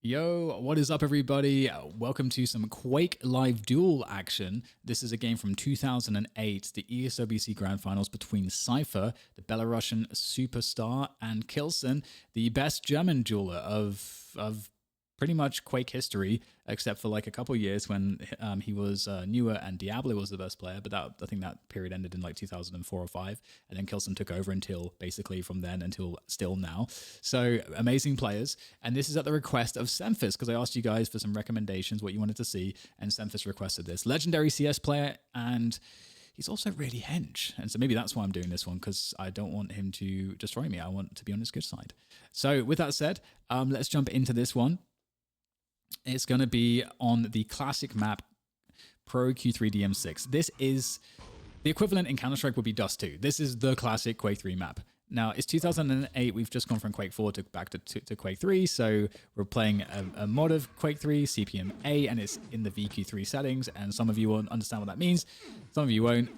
Yo, what is up, everybody? Welcome to some Quake live duel action. This is a game from 2008, the ESWC Grand Finals between Cypher, the Belarusian superstar, and k1llsen, the best German dueler of pretty much Quake history, except for like a couple years when he was newer and Diablo was the best player. But I think that period ended in like 2004 or 5, and then k1llsen took over until basically from then until still now. So amazing players, and this is at the request of Semphis because I asked you guys for some recommendations, what you wanted to see, and Semphis requested this legendary CS player and. He's also really hench. And so maybe that's why I'm doing this one, because I don't want him to destroy me. I want to be on his good side. So with that said, let's jump into this one. It's going to be on the classic map, Pro Q3 DM6. This is the equivalent in Counter-Strike would be Dust 2. This is the classic Quake 3 map. Now, it's 2008. We've just gone from Quake 4 back to Quake 3. So we're playing a mod of Quake 3, CPM A, and it's in the VQ3 settings. And some of you won't understand what that means. Some of you won't.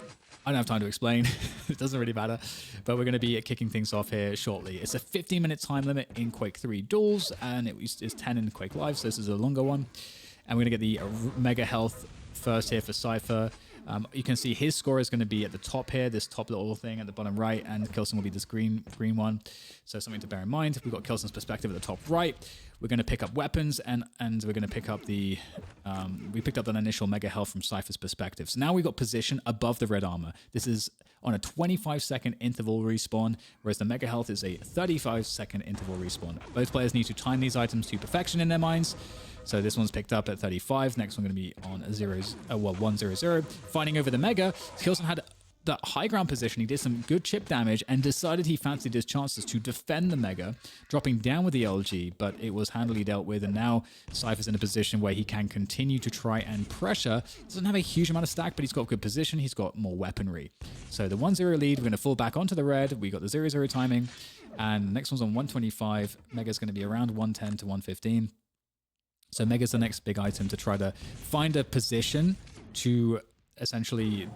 I don't have time to explain. It doesn't really matter. But we're going to be kicking things off here shortly. It's a 15-minute time limit in Quake 3 duels, and it's 10 in Quake Live, so this is a longer one. And we're going to get the mega health first here for Cypher. You can see his score is going to be at the top here, this top little thing at the bottom right, and k1llsen will be this green one. So something to bear in mind. We've got k1llsen's perspective at the top right. We're going to pick up weapons, and we're going to pick up the... we picked up that initial mega health from Cypher's perspective. So now we've got position above the red armor. This is on a 25-second interval respawn, whereas the mega health is a 35-second interval respawn. Both players need to time these items to perfection in their minds. So this one's picked up at 35. Next one going to be on 100. Fighting over the mega, k1llsen had that high ground position. He did some good chip damage and decided he fancied his chances to defend the mega, dropping down with the LG, but it was handily dealt with. And now Cypher's in a position where he can continue to try and pressure. Doesn't have a huge amount of stack, but he's got good position. He's got more weaponry. So the 1-0 lead, we're going to fall back onto the red. We got the 0-0 timing. And the next one's on 125. Mega's going to be around 110 to 115. So Mega's the next big item to try to find a position to essentially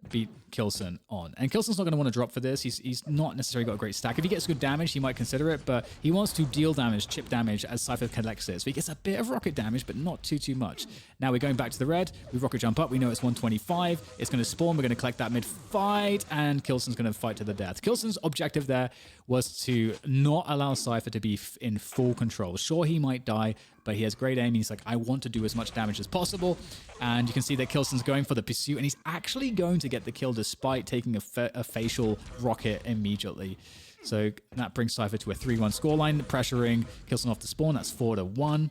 beat k1llsen on. And k1llsen's not going to want to drop for this. He's not necessarily got a great stack. If he gets good damage, he might consider it, but he wants to deal damage, chip damage, as Cypher collects it. So he gets a bit of rocket damage, but not too much. Now we're going back to the red. We rocket jump up. We know it's 125. It's going to spawn. We're going to collect that mid-fight, and k1llsen's going to fight to the death. k1llsen's objective there was to not allow Cypher to be in full control. Sure, he might die, but he has great aim. He's like, I want to do as much damage as possible. And you can see that k1llsen's going for the pursuit, and he's actually going to get the kill despite taking a facial rocket immediately. So that brings Cypher to a 3-1 scoreline, pressuring k1llsen off the spawn. That's 4-1.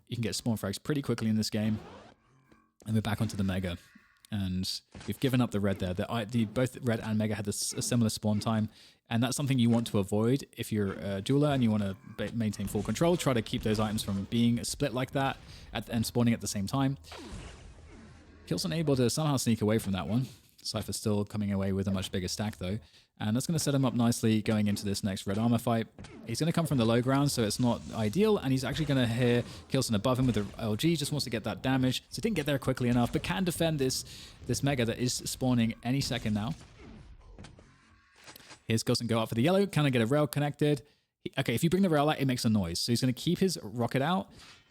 You can get spawn frags pretty quickly in this game. And we're back onto the mega. And we've given up the red there. Both red and mega had a similar spawn time. And that's something you want to avoid if you're a dueler and you want to maintain full control. Try to keep those items from being split like that and spawning at the same time. k1llsen able to somehow sneak away from that one. Cypher still coming away with a much bigger stack though. And that's going to set him up nicely going into this next red armor fight. He's going to come from the low ground, so it's not ideal. And he's actually going to hear k1llsen above him with the LG. Just wants to get that damage. So didn't get there quickly enough, but can defend this mega that is spawning any second now. Here's k1llsen go out for the yellow. Can I get a rail connected? Okay, if you bring the rail out, it makes a noise. So he's going to keep his rocket out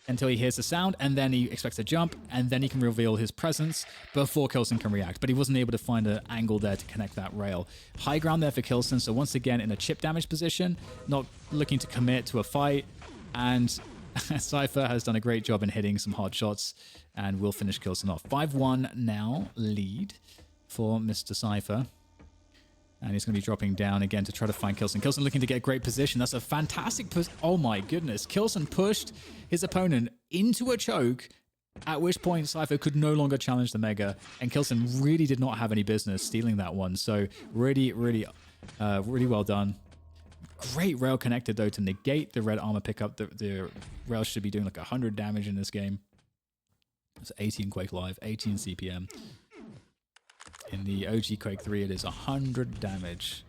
until he hears the sound, and then he expects to jump, and then he can reveal his presence before k1llsen can react. But he wasn't able to find an angle there to connect that rail. High ground there for k1llsen, so once again in a chip damage position, not looking to commit to a fight, and Cypher has done a great job in hitting some hard shots, and will finish k1llsen off. 5-1 now, lead for Mr. Cypher. And he's going to be dropping down again to try to find k1llsen. k1llsen looking to get great position. That's a fantastic push. Oh my goodness. k1llsen pushed his opponent into a choke, at which point Cypher could no longer challenge the mega. And k1llsen really did not have any business stealing that one. So really well done. Great rail connected though to negate the red armor pickup. The rail should be doing like 100 damage in this game. It's 18 Quake Live, 18 CPM. In the OG Quake 3, it is 100 damage.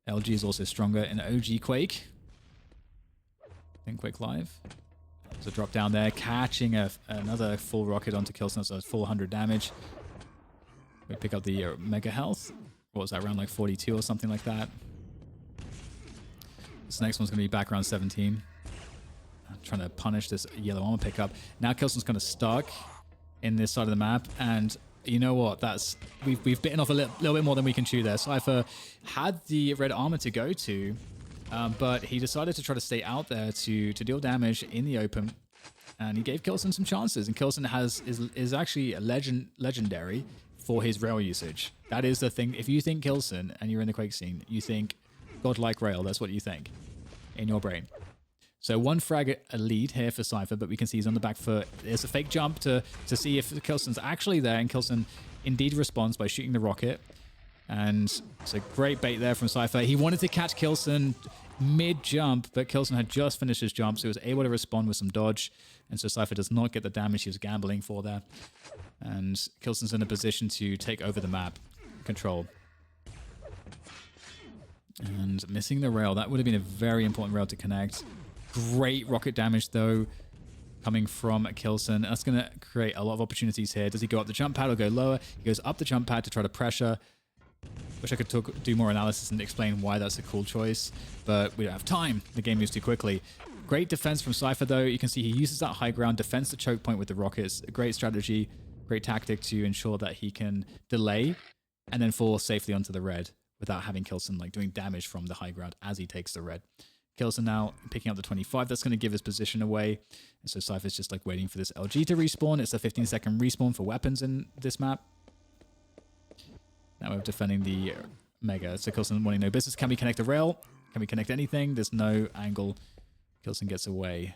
LG is also stronger in OG Quake than Quake Live. There's a drop down there, catching another full rocket onto k1llsen, so it's full 100 damage. We pick up the mega health. What was that, around like 42 or something like that? This next one's going to be back around 17. trying to punish this yellow armor pickup. Now k1llsen's kind of stuck in this side of the map, and you know what? We've bitten off a little bit more than we can chew there. Cypher had the red armor to go to, but he decided to try to stay out there to deal damage in the open, and he gave k1llsen some chances. And k1llsen is actually a legendary for his rail usage. That is the thing. If you think k1llsen and you're in the Quake scene, you think godlike rail. That's what you think in your brain. So one frag a lead here for Cypher, but we can see he's on the back foot. There's a fake jump to see if k1llsen's actually there, and k1llsen indeed responds by shooting the rocket. And it's a great bait there from Cypher. He wanted to catch k1llsen mid-jump, but k1llsen had just finished his jump, so he was able to respond with some dodge. And so Cypher does not get the damage he was gambling for there. And k1llsen's in a position to take over the map, control. And missing the rail, that would have been a very important rail to connect. Great rocket damage, though, coming from k1llsen. That's going to create a lot of opportunities here. Does he go up the jump pad or go lower? He goes up the jump pad to try to pressure. Wish I could do more analysis and explain why that's a cool choice, but we don't have time. The game moves too quickly. Great defense from Cypher, though. You can see he uses that high ground, defends the choke point with the rockets. A great strategy, great tactic to ensure that he can delay and then fall safely onto the red without having k1llsen like doing damage from the high ground as he takes the red. k1llsen now picking up the 25. That's going to give his position away. And so Cypher's just like waiting for this LG to respawn. It's a 15-second respawn for weapons in this map. Now we're defending the Mega. So k1llsen wanting no business. Can we connect the rail? Can we connect anything? There's no angle. k1llsen gets away.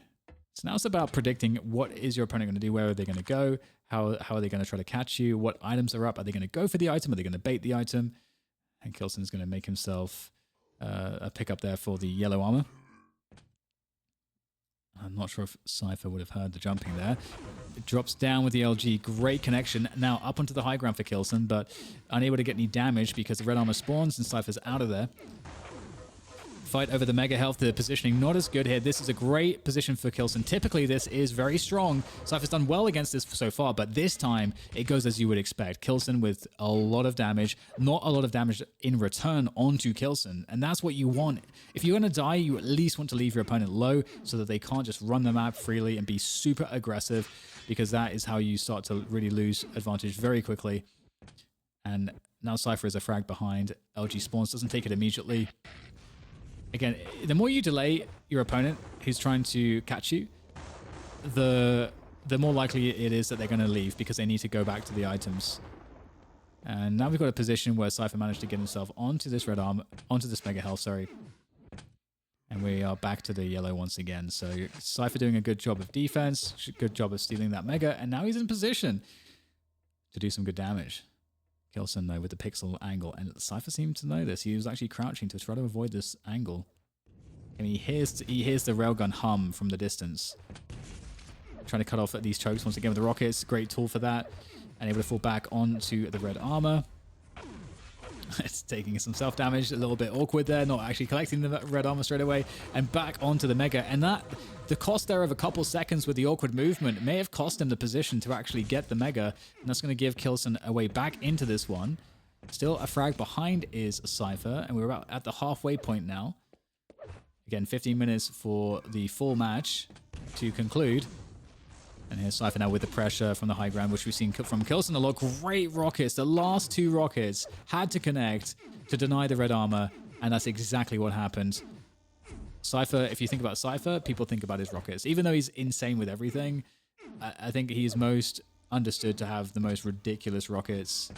So now it's about predicting what is your opponent going to do? Where are they going to go? How are they going to try to catch you? What items are up? Are they going to go for the item? Are they going to bait the item? And k1llsen's going to make himself a pickup there for the yellow armor. I'm not sure if Cypher would have heard the jumping there. It drops down with the LG. Great connection. Now up onto the high ground for k1llsen, but unable to get any damage because the red armor spawns and Cypher's out of there. Fight over the mega health. The positioning not as good here. This is a great position for k1llsen. Typically, this is very strong. Cypher's done well against this so far, but this time it goes as you would expect. k1llsen with a lot of damage, not a lot of damage in return onto k1llsen, and that's what you want. If you're going to die, you at least want to leave your opponent low so that they can't just run the map freely and be super aggressive, because that is how you start to really lose advantage very quickly. And now Cypher is a frag behind. LG spawns, doesn't take it immediately. Again, the more you delay your opponent who's trying to catch you, the more likely it is that they're going to leave because they need to go back to the items. And now we've got a position where Cypher managed to get himself onto this red arm, onto this mega health, sorry. And we are back to the yellow once again. So Cypher doing a good job of defense, good job of stealing that mega, and now he's in position to do some good damage. k1llsen, though, with the pixel angle, and Cypher seemed to know this. He was actually crouching to try to avoid this angle. And he hears the railgun hum from the distance. Trying to cut off at these chokes once again with the rockets. Great tool for that. And able to fall back onto the red armor. It's taking some self-damage, a little bit awkward there, not actually collecting the red armor straight away, and back onto the mega. And the cost there of a couple seconds with the awkward movement may have cost him the position to actually get the mega, and that's going to give k1llsen a way back into this one. Still a frag behind is Cypher, and we're about at the halfway point now. Again, 15 minutes for the full match to conclude. And here's Cypher now with the pressure from the high ground, which we've seen from k1llsen a lot. Great rockets. The last two rockets had to connect to deny the red armor, and that's exactly what happened. Cypher, if you think about Cypher, people think about his rockets. Even though he's insane with everything, I think he's most understood to have the most ridiculous rockets.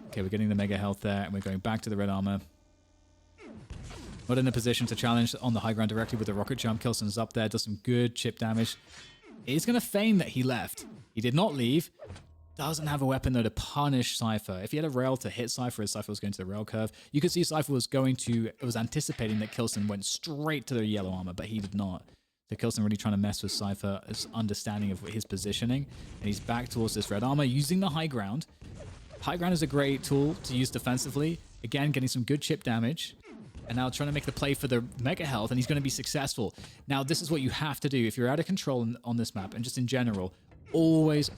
Okay, we're getting the mega health there, and we're going back to the red armor. Not in a position to challenge on the high ground directly with the rocket jump. k1llsen's up there, does some good chip damage. He's going to feign that he left. He did not leave. Doesn't have a weapon, though, to punish Cypher. If he had a rail to hit Cypher as Cypher was going to the rail curve, you could see Cypher was anticipating that k1llsen went straight to the yellow armor, but he did not. So k1llsen really trying to mess with Cypher's understanding of his positioning. And he's back towards this red armor using the high ground. High ground is a great tool to use defensively. Again, getting some good chip damage. And now trying to make the play for the mega health, and he's going to be successful. Now, this is what you have to do if you're out of control on this map, and just in general, always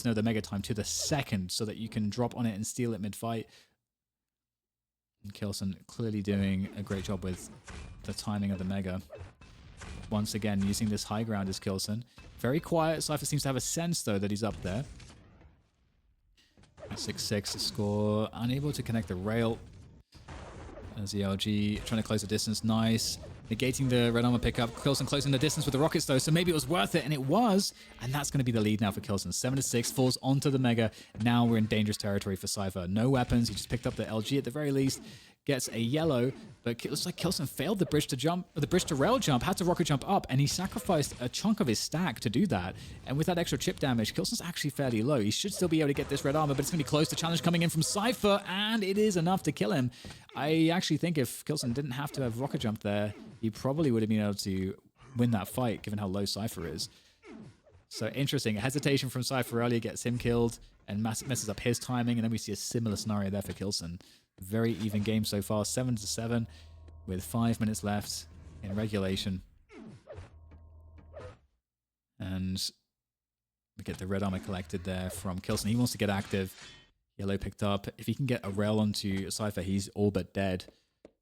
know the mega time to the second so that you can drop on it and steal it mid-fight. And k1llsen clearly doing a great job with the timing of the mega. Once again, using this high ground as k1llsen. Very quiet. Cypher seems to have a sense, though, that he's up there. 6-6 to score. Unable to connect the rail. As the LG trying to close the distance. Nice. Negating the red armor pickup. k1llsen closing the distance with the rockets, though, so maybe it was worth it, and it was. And that's going to be the lead now for k1llsen. 7-6, falls onto the Mega. Now we're in dangerous territory for Cypher. No weapons. He just picked up the LG at the very least. Gets a yellow, but it looks like k1llsen failed the bridge to rail jump, had to rocket jump up, and he sacrificed a chunk of his stack to do that. And with that extra chip damage, k1llsen's actually fairly low. He should still be able to get this red armor, but it's going to be close. The challenge coming in from Cypher, and it is enough to kill him. I actually think if k1llsen didn't have to have rocket jump there, he probably would have been able to win that fight, given how low Cypher is. So interesting. A hesitation from Cypher earlier gets him killed and messes up his timing, and then we see a similar scenario there for k1llsen. Very even game so far, 7-7, with 5 minutes left in regulation. And we get the red armor collected there from k1llsen. He wants to get active. Yellow picked up. If he can get a rail onto Cypher, he's all but dead.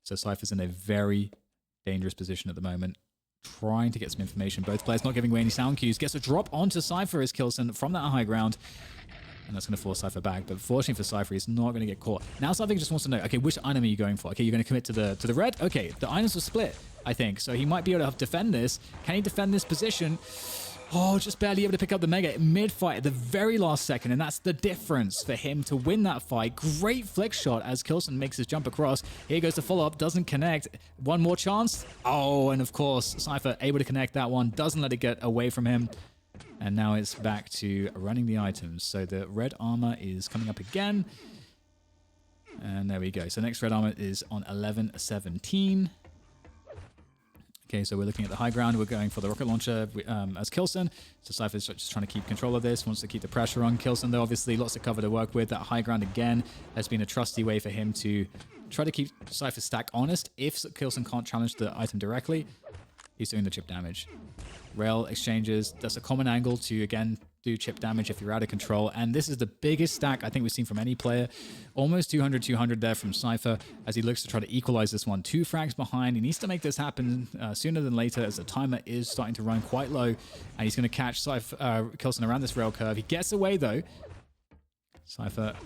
So Cypher's in a very dangerous position at the moment. Trying to get some information. Both players not giving away any sound cues. Gets a drop onto Cypher as k1llsen from that high ground. And that's going to force Cypher back. But fortunately for Cypher, he's not going to get caught. Now Cypher just wants to know, okay, which item are you going for? Okay, you're going to commit to the red? Okay, the items were split, I think. So he might be able to defend this. Can he defend this position? Oh, just barely able to pick up the Mega mid-fight at the very last second. And that's the difference for him to win that fight. Great flick shot as k1llsen makes his jump across. Here goes the follow-up. Doesn't connect. One more chance. Oh, and of course, Cypher able to connect that one. Doesn't let it get away from him. And now it's back to running the items. So the red armor is coming up again. And there we go. So next red armor is on 11-17. Okay, so we're looking at the high ground. We're going for the rocket launcher as k1llsen. So Cypher's just trying to keep control of this, wants to keep the pressure on. k1llsen, though, obviously lots of cover to work with. That high ground, again, has been a trusty way for him to try to keep Cypher's stack honest. If k1llsen can't challenge the item directly, he's doing the chip damage. Rail exchanges, that's a common angle to, again, do chip damage if you're out of control. And this is the biggest stack I think we've seen from any player. Almost 200 there from Cypher as he looks to try to equalize this one. 2 frags behind. He needs to make this happen sooner than later as the timer is starting to run quite low. And he's going to catch k1llsen around this rail curve. He gets away, though. Cypher,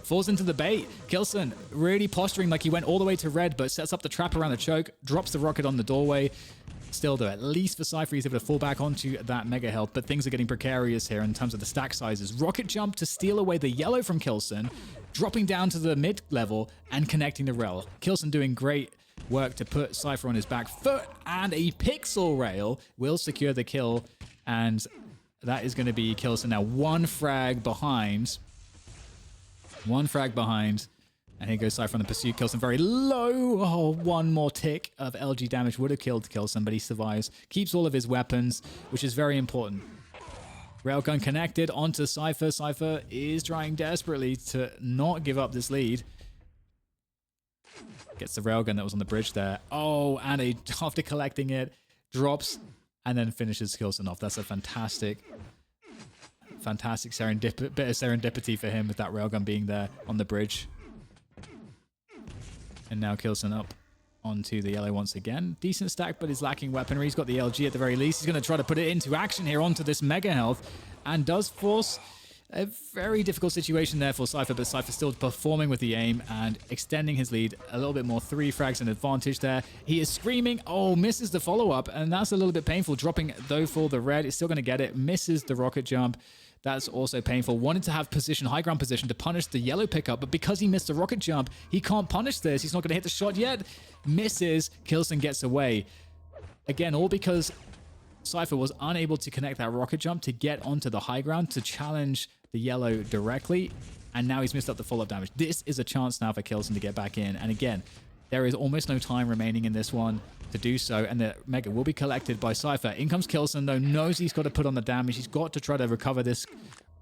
falls into the bait. k1llsen really posturing like he went all the way to red, but sets up the trap around the choke, drops the rocket on the doorway. Still, though, at least for Cypher, he's able to fall back onto that mega health, but things are getting precarious here in terms of the stack sizes. Rocket jump to steal away the yellow from k1llsen, dropping down to the mid-level and connecting the rail. k1llsen doing great work to put Cypher on his back foot, and a pixel rail will secure the kill, and that is going to be k1llsen now one frag behind. And here goes Cypher on the pursuit. k1llsen very low. Oh, one more tick of LG damage would have killed k1llsen, but he survives. Keeps all of his weapons, which is very important. Railgun connected onto Cypher. Cypher is trying desperately to not give up this lead. Gets the railgun that was on the bridge there. Oh, and after collecting it, drops and then finishes k1llsen off. That's a fantastic bit of serendipity for him with that railgun being there on the bridge. And now k1llsen up onto the yellow once again. Decent stack, but is lacking weaponry. He's got the LG at the very least. He's going to try to put it into action here onto this mega health and does force a very difficult situation there for Cypher, but Cypher still performing with the aim and extending his lead a little bit more. 3 frags in advantage there. He is screaming. Oh, misses the follow-up, and that's a little bit painful. Dropping, though, for the red. It's still going to get it. Misses the rocket jump. That's also painful. Wanted to have position, high ground position to punish the yellow pickup, but because he missed the rocket jump, he can't punish this. He's not going to hit the shot yet. Misses. k1llsen gets away. Again, all because Cypher was unable to connect that rocket jump to get onto the high ground to challenge the yellow directly, and now he's missed up the follow-up damage. This is a chance now for k1llsen to get back in, and again, there is almost no time remaining in this one to do so, and the mega will be collected by Cypher. In comes k1llsen, though, knows he's got to put on the damage. He's got to try to recover this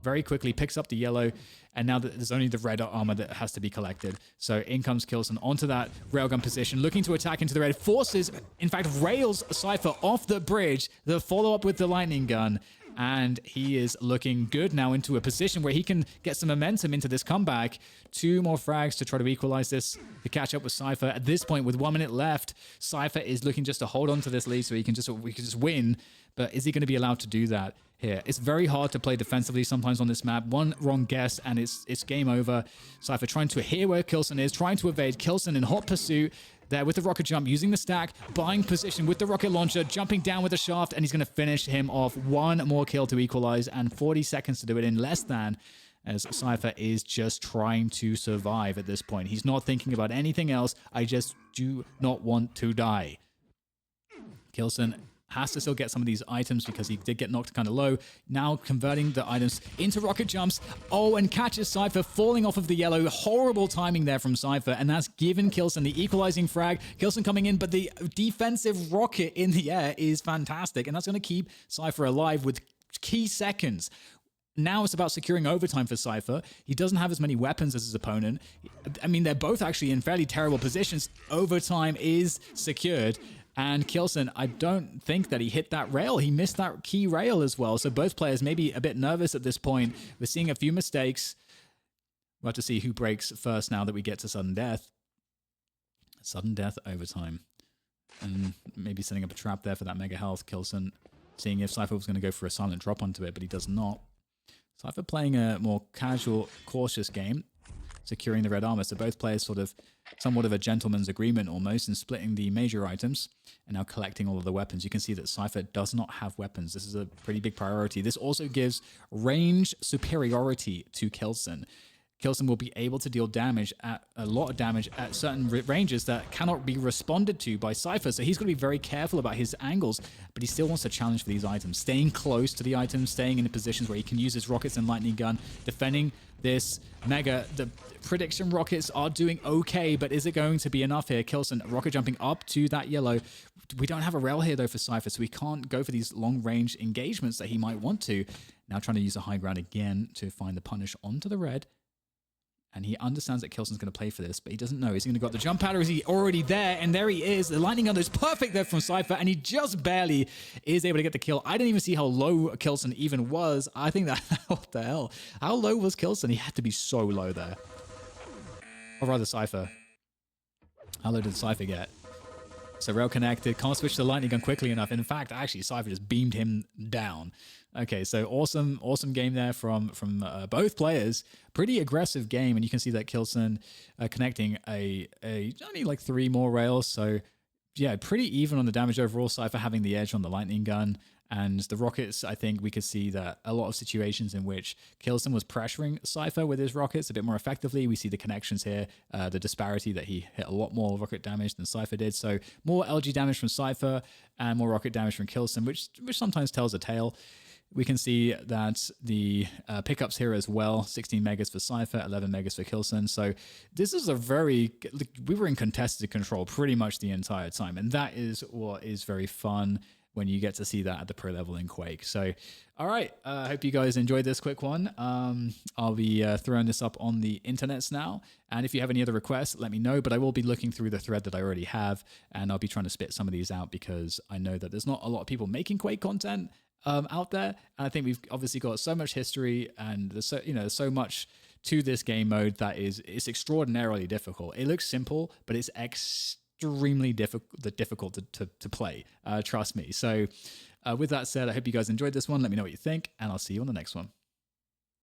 very quickly, picks up the yellow, and now there's only the red armor that has to be collected. So in comes k1llsen onto that railgun position, looking to attack into the red, forces, in fact, rails Cypher off the bridge, the follow-up with the lightning gun, and he is looking good now into a position where he can get some momentum into this comeback. 2 more frags to try to equalize this, to catch up with Cypher. At this point, with 1 minute left, Cypher is looking just to hold on to this lead so we can just win. But is he going to be allowed to do that here? It's very hard to play defensively sometimes on this map. One wrong guess and it's game over. Cypher trying to hear where k1llsen is, trying to evade. k1llsen in hot pursuit there with the rocket jump, using the stack, buying position with the rocket launcher, jumping down with the shaft, and he's going to finish him off. 1 more kill to equalize and 40 seconds to do it in less than, as Cypher is just trying to survive at this point. He's not thinking about anything else. I just do not want to die. k1llsen has to still get some of these items because he did get knocked kind of low. Now converting the items into rocket jumps. Oh, and catches Cypher falling off of the yellow. Horrible timing there from Cypher, and that's given k1llsen the equalizing frag. k1llsen coming in, but the defensive rocket in the air is fantastic, and that's going to keep Cypher alive with key seconds. Now it's about securing overtime for Cypher. He doesn't have as many weapons as his opponent. I mean, they're both actually in fairly terrible positions. Overtime is secured. And k1llsen, I don't think that he hit that rail. He missed that key rail as well. So both players may be a bit nervous at this point. We're seeing a few mistakes. We'll have to see who breaks first now that we get to sudden death. Sudden death overtime. And maybe setting up a trap there for that mega health. k1llsen seeing if Cypher was going to go for a silent drop onto it, but he does not. Cypher playing a more casual, cautious game, securing the red armor. So both players sort of somewhat of a gentleman's agreement almost in splitting the major items and now collecting all of the weapons. You can see that Cypher does not have weapons. This is a pretty big priority. This also gives range superiority to k1llsen. k1llsen will be able to deal damage at a lot of damage at certain ranges that cannot be responded to by Cypher. So he's going to be very careful about his angles, but he still wants to challenge for these items, staying close to the items, staying in the positions where he can use his rockets and lightning gun, defending this mega. The prediction rockets are doing okay, but is it going to be enough here? k1llsen rocket jumping up to that yellow. We don't have a rail here though for Cypher, so we can't go for these long range engagements that he might want to. Now trying to use the high ground again to find the punish onto the red. And he understands that k1llsen's going to play for this, but he doesn't know. Is he going to got the jump pad, or is he already there? And there he is. The lightning gun is perfect there from Cypher, and he just barely is able to get the kill. I didn't even see how low k1llsen even was. I think that, what the hell? How low was k1llsen? He had to be so low there. Or rather, Cypher. How low did Cypher get? So rail connected, can't switch the lightning gun quickly enough. In fact, actually, Cypher just beamed him down. Okay, so awesome game there from both players. Pretty aggressive game, and you can see that k1llsen connecting only like 3 more rails. So yeah, pretty even on the damage overall. Cypher having the edge on the lightning gun. And the rockets, I think we could see that a lot of situations in which k1llsen was pressuring Cypher with his rockets a bit more effectively. We see the connections here, the disparity that he hit a lot more rocket damage than Cypher did. So more LG damage from Cypher and more rocket damage from k1llsen, which sometimes tells a tale. We can see that the pickups here as well, 16 megas for Cypher, 11 megas for k1llsen. So this is we were in contested control pretty much the entire time. And that is what is very fun when you get to see that at the pro level in Quake. So, all right, I hope you guys enjoyed this quick one. I'll be throwing this up on the internets now. And if you have any other requests, let me know. But I will be looking through the thread that I already have, and I'll be trying to spit some of these out because I know that there's not a lot of people making Quake content out there. And I think we've obviously got so much history, and there's so much to this game mode that it's extraordinarily difficult. It looks simple, but it's extremely difficult to play, trust me. So with that said, I hope you guys enjoyed this one. Let me know what you think, and I'll see you on the next one.